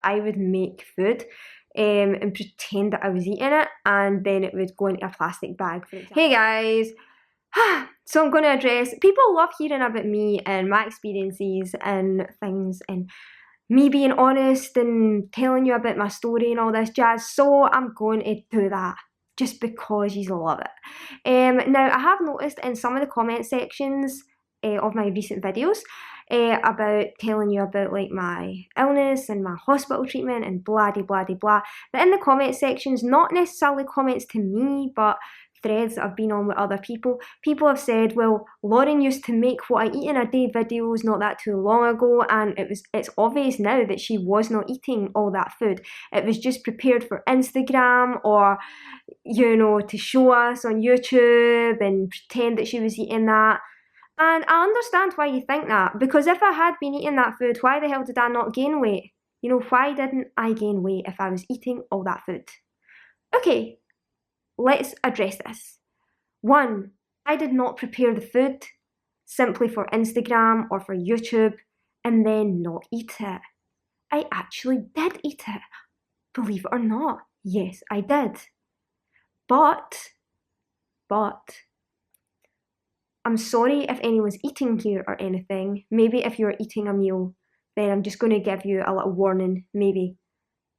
I would make food and pretend that I was eating it, and then it would go into a plastic bag, for example. Hey guys! So I'm going to address, people love hearing about me and my experiences and things, and me being honest and telling you about my story and all this jazz, so I'm going to do that just because you love it. Now, I have noticed in some of the comment sections of my recent videos about telling you about like my illness and my hospital treatment and blah de blah de blah, that in the comment sections, not necessarily comments to me, but threads that I've been on with other people, people have said, well, Lauren used to make what I eat in a day videos not that too long ago, and it's obvious now that she was not eating all that food. It was just prepared for Instagram, or, you know, to show us on YouTube and pretend that she was eating that. And I understand why you think that, because if I had been eating that food, why the hell did I not gain weight? You know, why didn't I gain weight if I was eating all that food? Okay, let's address this. 1, I did not prepare the food simply for Instagram or for YouTube and then not eat it. I actually did eat it. Believe it or not, yes, I did. But, I'm sorry if anyone's eating here or anything. Maybe if you're eating a meal, then I'm just going to give you a little warning, maybe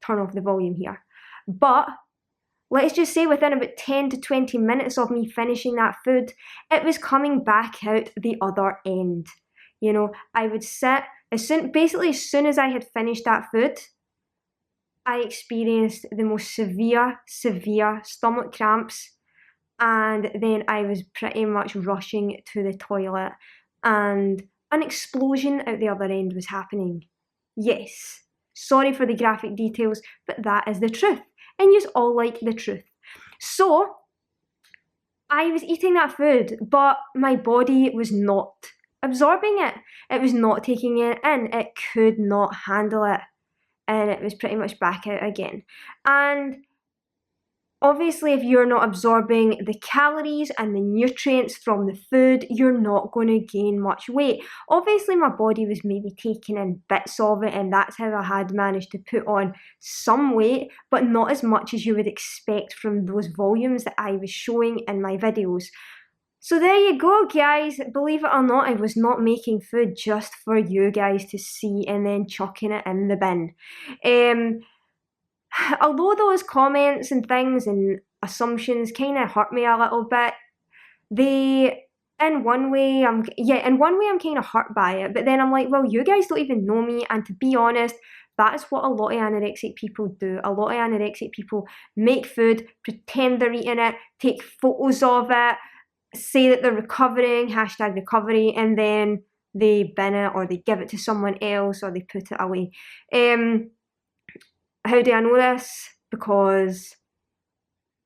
turn off the volume here. But let's just say within about 10 to 20 minutes of me finishing that food, it was coming back out the other end. You know, I would sit, as soon as I had finished that food, I experienced the most severe stomach cramps, and then I was pretty much rushing to the toilet, and an explosion out the other end was happening. Yes, sorry for the graphic details, but that is the truth. And you all like the truth. So, I was eating that food, but my body was not absorbing it. It was not taking it in. It could not handle it. And it was pretty much back out again. And obviously, if you're not absorbing the calories and the nutrients from the food, you're not going to gain much weight. Obviously, my body was maybe taking in bits of it, and that's how I had managed to put on some weight, but not as much as you would expect from those volumes that I was showing in my videos. So there you go, guys. Believe it or not, I was not making food just for you guys to see and then chucking it in the bin. Although those comments and things and assumptions kind of hurt me a little bit, in one way I'm kind of hurt by it, but then I'm like, well, you guys don't even know me, and to be honest, that is what a lot of anorexic people do. A lot of anorexic people make food, pretend they're eating it, take photos of it, say that they're recovering, hashtag recovery, and then they bin it, or they give it to someone else, or they put it away. How do I know this? Because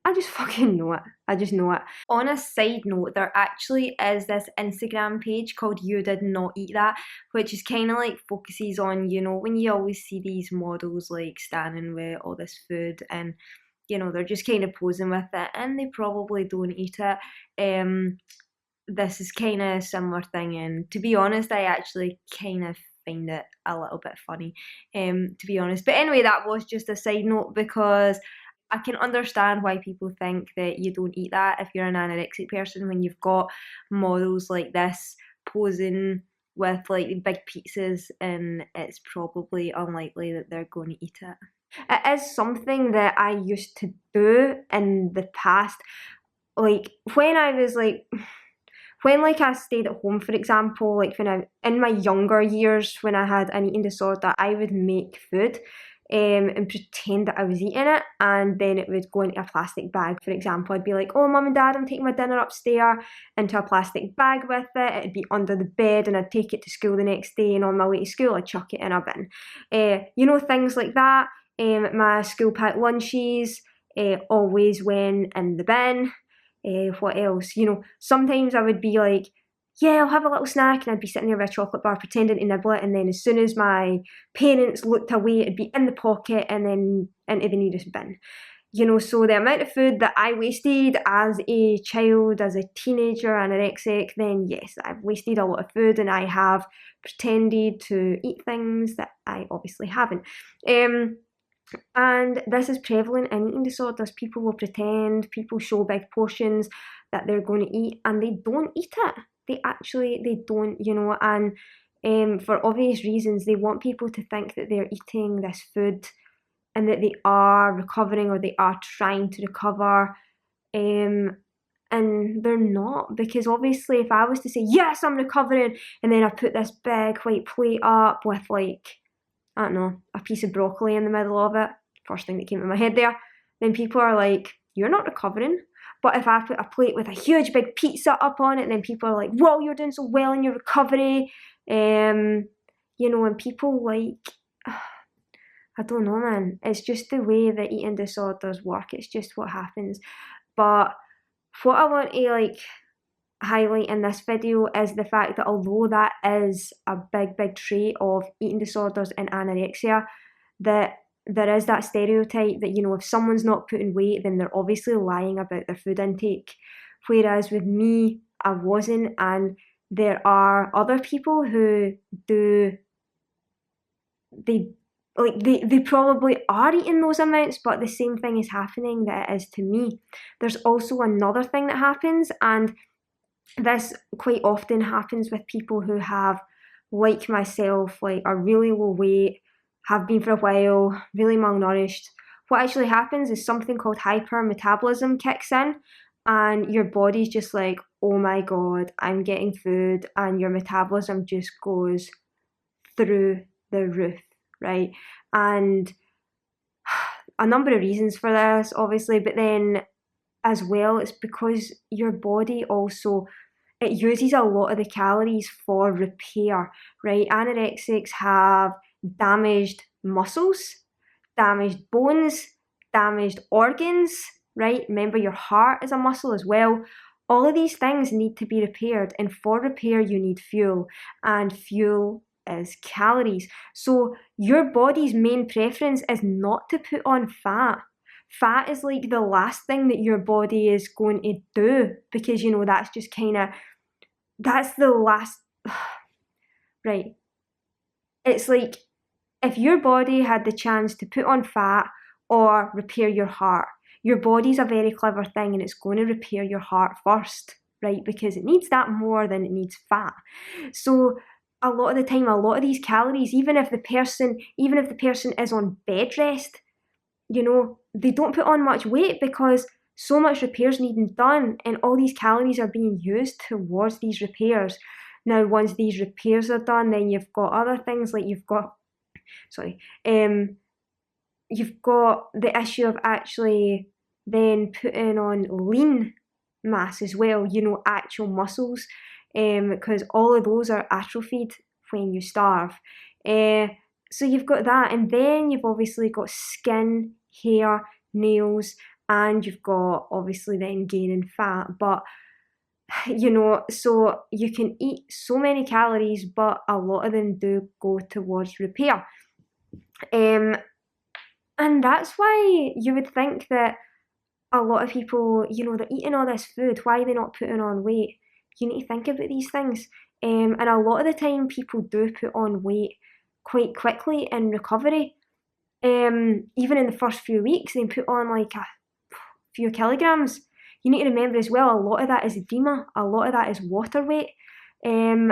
I just fucking know it. I just know it. On a side note, there actually is this Instagram page called You Did Not Eat That, which is kind of like focuses on, you know, when you always see these models like standing with all this food and, you know, they're just kind of posing with it and they probably don't eat it. This is kind of a similar thing, and to be honest, I actually kind of find it a little bit funny, to be honest. But anyway, that was just a side note, because I can understand why people think that you don't eat that if you're an anorexic person, when you've got models like this posing with like big pizzas, and it's probably unlikely that they're going to eat it. It is something that I used to do in the past, like when I was like, when like I stayed at home, for example, like in my younger years when I had an eating disorder, I would make food and pretend that I was eating it, and then it would go into a plastic bag. For example, I'd be like, oh, mum and dad, I'm taking my dinner upstairs, into a plastic bag with it. It'd be under the bed, and I'd take it to school the next day, and on my way to school I'd chuck it in a bin. You know, things like that. My school packed lunches always went in the bin. What else? You know, sometimes I would be like, yeah, I'll have a little snack, and I'd be sitting there with a chocolate bar pretending to nibble it, and then as soon as my parents looked away, it'd be in the pocket and then into the nearest bin. So the amount of food that I wasted as a child, as a teenager, anorexic, then yes, I've wasted a lot of food and I have pretended to eat things that I obviously haven't. And this is prevalent in eating disorders. People will pretend, people show big portions that they're going to eat and they don't eat it. They don't, and for obvious reasons, they want people to think that they're eating this food and that they are recovering or they are trying to recover. And they're not, because obviously if I was to say, yes, I'm recovering, and then I put this big white plate up with like, I don't know, a piece of broccoli in the middle of it, first thing that came to my head there, then people are like, you're not recovering. But if I put a plate with a huge big pizza up on it, then people are like, whoa, you're doing so well in your recovery. And people like, I don't know, man. It's just the way that eating disorders work. It's just what happens. But what I want to highlight in this video is the fact that although that is a big trait of eating disorders and anorexia, that there is that stereotype that, if someone's not putting weight, then they're obviously lying about their food intake. Whereas with me, I wasn't, and there are other people who do, they probably are eating those amounts, but the same thing is happening that it is to me. There's also another thing that happens, and this quite often happens with people who have, like myself, are really low weight, have been for a while, really malnourished. What actually happens is something called hypermetabolism kicks in, and your body's just like, oh my god, I'm getting food, and your metabolism just goes through the roof, right? And a number of reasons for this, obviously, but then as well, it's because your body also, it uses a lot of the calories for repair, right? Anorexics have damaged muscles, damaged bones, damaged organs, right? Remember, your heart is a muscle as well. All of these things need to be repaired, and for repair you need fuel, and fuel is calories. So your body's main preference is not to put on fat. Fat is like the last thing that your body is going to do, because that's just that's the last right. It's like if your body had the chance to put on fat or repair your heart, your body's a very clever thing and it's going to repair your heart first, right? Because it needs that more than it needs fat. So a lot of the time, a lot of these calories, even if the person is on bed rest, they don't put on much weight because so much repairs needing done, and all these calories are being used towards these repairs. Now, once these repairs are done, then you've got other things like you've got the issue of actually then putting on lean mass as well, actual muscles, because all of those are atrophied when you starve. So you've got that, and then you've obviously got skin, hair, nails, and you've got obviously then gaining fat. But so you can eat so many calories, but a lot of them do go towards repair. And that's why you would think that a lot of people, they're eating all this food, why are they not putting on weight? You need to think about these things. And a lot of the time people do put on weight quite quickly in recovery. Even in the first few weeks, they put on a few kilograms. You need to remember as well, a lot of that is edema, a lot of that is water weight, and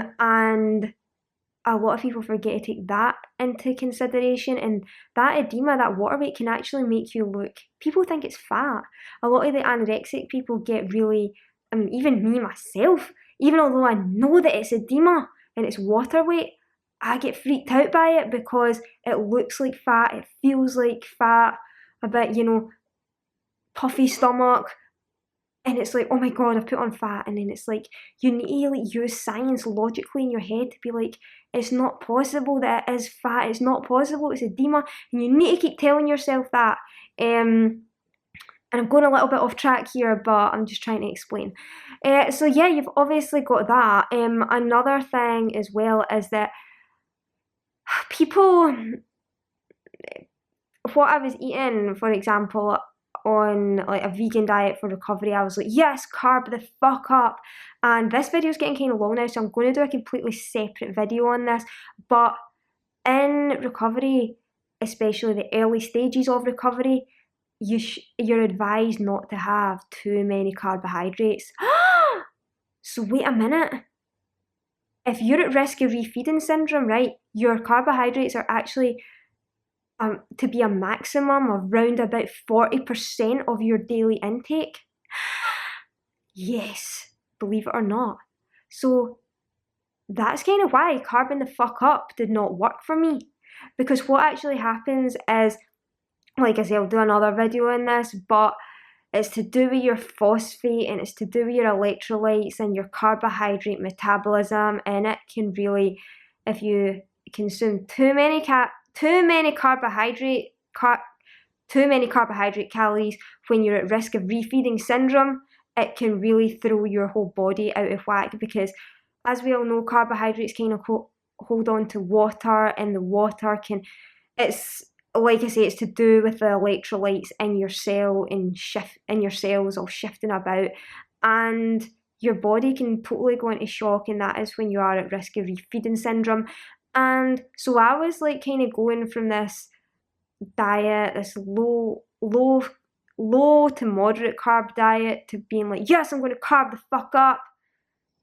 a lot of people forget to take that into consideration, and that edema, that water weight can actually make you look, people think it's fat. A lot of the anorexic people get really, even me myself, even although I know that it's edema and it's water weight, I get freaked out by it because it looks like fat, it feels like fat, a bit, puffy stomach, and it's like, oh my god, I've put on fat. And then it's like, you need to use science logically in your head to be like, it's not possible that it is fat, it's not possible, it's edema, and you need to keep telling yourself that. And I'm going a little bit off track here, but I'm just trying to explain. So yeah, you've obviously got that. Another thing as well is that people, what I was eating, for example, on like a vegan diet for recovery, I was like, yes, carb the fuck up. And this video is getting kind of long now, so I'm going to do a completely separate video on this. But in recovery, especially the early stages of recovery, you're advised not to have too many carbohydrates. So wait a minute. If you're at risk of refeeding syndrome, right, your carbohydrates are actually to be a maximum of round about 40% of your daily intake. Yes, believe it or not. So that's kind of why carbing the fuck up did not work for me. Because what actually happens is, like I say, I'll do another video on this, but it's to do with your phosphate and it's to do with your electrolytes and your carbohydrate metabolism, and it can really, if you consume too many carbohydrate calories when you're at risk of refeeding syndrome, it can really throw your whole body out of whack, because as we all know, carbohydrates kind of hold on to water, and the water can, it's like I say, it's to do with the electrolytes in your cell and in your cells all shifting about, and your body can totally go into shock, and that is when you are at risk of refeeding syndrome. And so I was like kind of going from this diet, this low to moderate carb diet, to being like, yes, I'm going to carb the fuck up.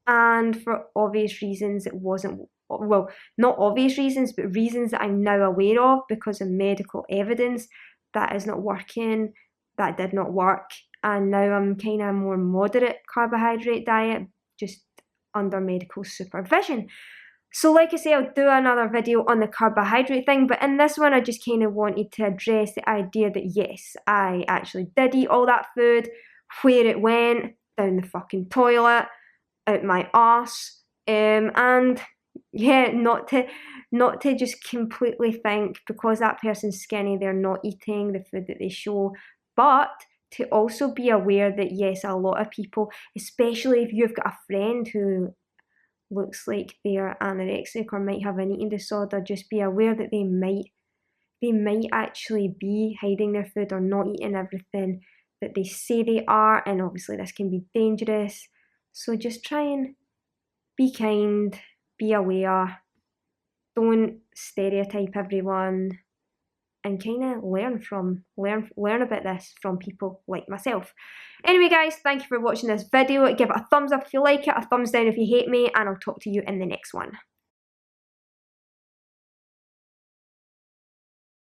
And for obvious reasons, it wasn't, well, not obvious reasons, but reasons that I'm now aware of because of medical evidence, that is not working, that did not work. And now I'm kind of a more moderate carbohydrate diet, just under medical supervision. So like I say, I'll do another video on the carbohydrate thing, but in this one I just kind of wanted to address the idea that yes, I actually did eat all that food, where it went, down the fucking toilet, out my arse, and yeah, not to just completely think because that person's skinny they're not eating the food that they show, but to also be aware that yes, a lot of people, especially if you've got a friend who looks like they're anorexic or might have an eating disorder, just be aware that they might actually be hiding their food or not eating everything that they say they are, and obviously this can be dangerous. So just try and be kind, be aware, don't stereotype everyone, and kind of learn about this from people like myself. Anyway guys, thank you for watching this video. Give it a thumbs up if you like it, a thumbs down if you hate me, and I'll talk to you in the next one.